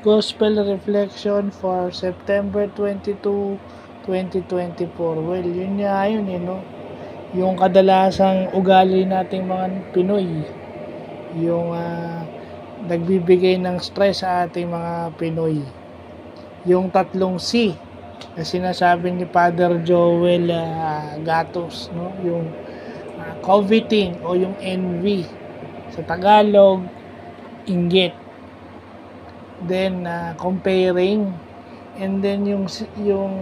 Gospel reflection for September 22, 2024. Well, yun nga yun no? Yung kadalasang ugali nating mga Pinoy. Yung nagbibigay ng stress sa ating mga Pinoy. Yung tatlong C na sinasabi ni Father Joel Gatos, no? Yung coveting o yung envy. Sa Tagalog, inggit. Then comparing, and then yung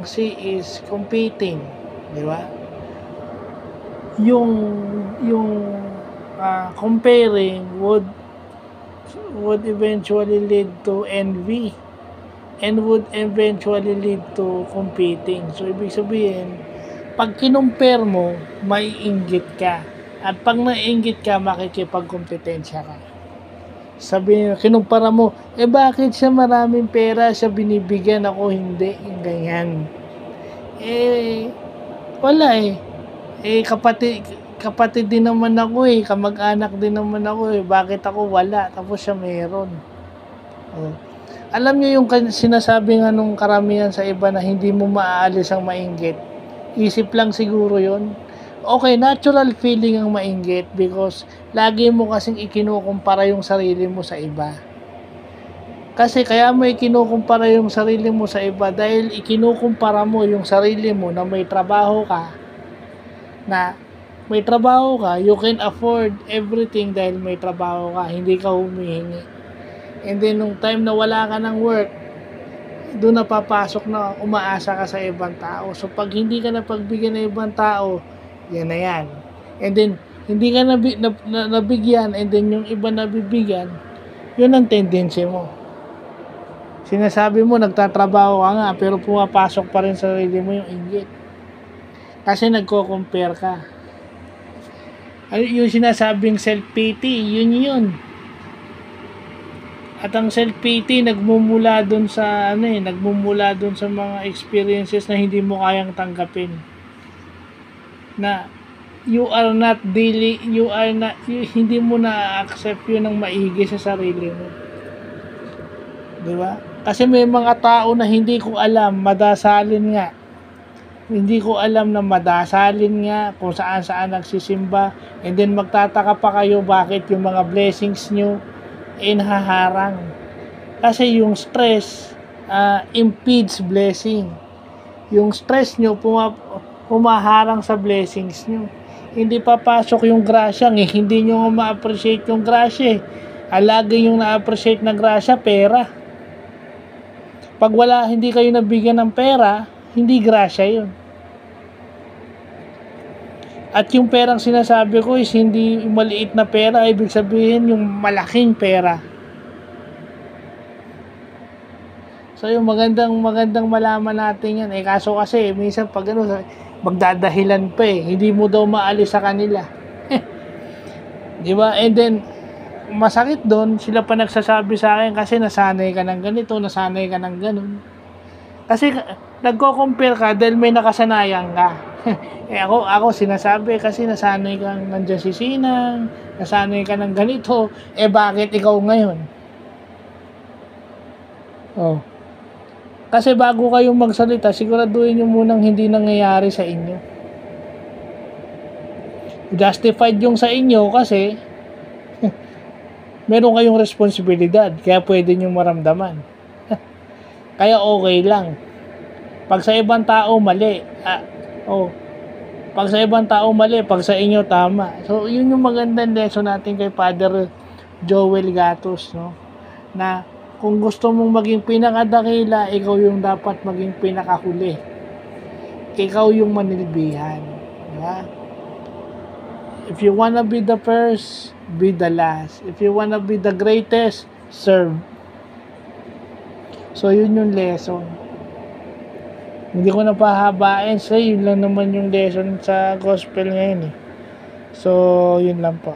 C is competing, di ba? Yung comparing would eventually lead to envy and would eventually lead to competing. So ibig sabihin, pag kinumpare mo, may inggit ka, at pag naiinggit ka, makikipagkompetensya ka. Sabi niya, kinumpara mo, bakit siya maraming pera, siya binibigyan, ako hindi, yung ganyan. Wala kapatid din naman ako kamag-anak din naman ako bakit ako wala, tapos siya meron. Alam niyo yung sinasabi nga nung karamihan sa iba na hindi mo maaalis ang mainggit, isip lang siguro yon. Okay, natural feeling ang mainggit because lagi mo kasing ikinukumpara yung sarili mo sa iba. Kasi kaya mo ikinukumpara yung sarili mo sa iba dahil ikinukumpara mo yung sarili mo na may trabaho ka, you can afford everything dahil may trabaho ka, hindi ka humihingi. And then nung time na wala ka ng work, doon na papasok na umaasa ka sa ibang tao. So pag hindi ka napagbigyan ng ibang tao, yan na yan. And then, hindi ka nabigyan, and then yung iba nabibigyan, yun ang tendency mo. Sinasabi mo, nagtatrabaho ka nga, pero pumapasok pa rin sa sarili mo yung inggit. Kasi nagko-compare ka. Yung sinasabing self-pity, yun. At ang self-pity, nagmumula dun sa mga experiences na hindi mo kayang tanggapin. Na hindi mo na-accept yun ng maigi sa sarili mo. Di ba? Kasi may mga tao na hindi ko alam, madasalin nga. Hindi ko alam na madasalin nga kung saan nagsisimba, and then magtataka pa kayo bakit yung mga blessings nyo nahaharang. Kasi yung stress impedes blessing. Yung stress nyo humaharang sa blessings nyo. Hindi papasok yung grasya hindi nyo ma-appreciate yung grasya Lagi yung na-appreciate na grasya, pera. Pag hindi kayo nabigyan ng pera, hindi grasya yun. At yung perang sinasabi ko is hindi maliit na pera, ibig sabihin yung malaking pera. So yung magandang malaman natin yan. Kaso kasi minsan pag magdadahilan pa hindi mo daw maalis sa kanila. Di ba? And then masakit doon, sila pa nagsasabi sa akin kasi nasanay ka ng ganito, nasanay ka ng ganun. Kasi nagko-compare ka dahil may nakasanayan ka. Ako sinasabi kasi nasanay kang nandiyan si Sinang, nasanay ka ng ganito, bakit ikaw ngayon? Kasi bago kayong magsalita, siguraduhin nyo munang hindi nangyayari sa inyo. Justified yung sa inyo kasi meron kayong responsibilidad, kaya pwede nyo maramdaman. Kaya okay lang. Pag sa ibang tao mali, pag sa ibang tao mali, pag sa inyo tama. So yun yung magandang lesson natin kay Father Joel Gatos, no? Na kung gusto mong maging pinakadakila, ikaw yung dapat maging pinakahuli. Ikaw yung manilbihan. Diba? If you wanna be the first, be the last. If you wanna be the greatest, serve. So yun yung lesson. Hindi ko na pahabain. So yun lang naman yung lesson sa gospel ngayon So yun lang po.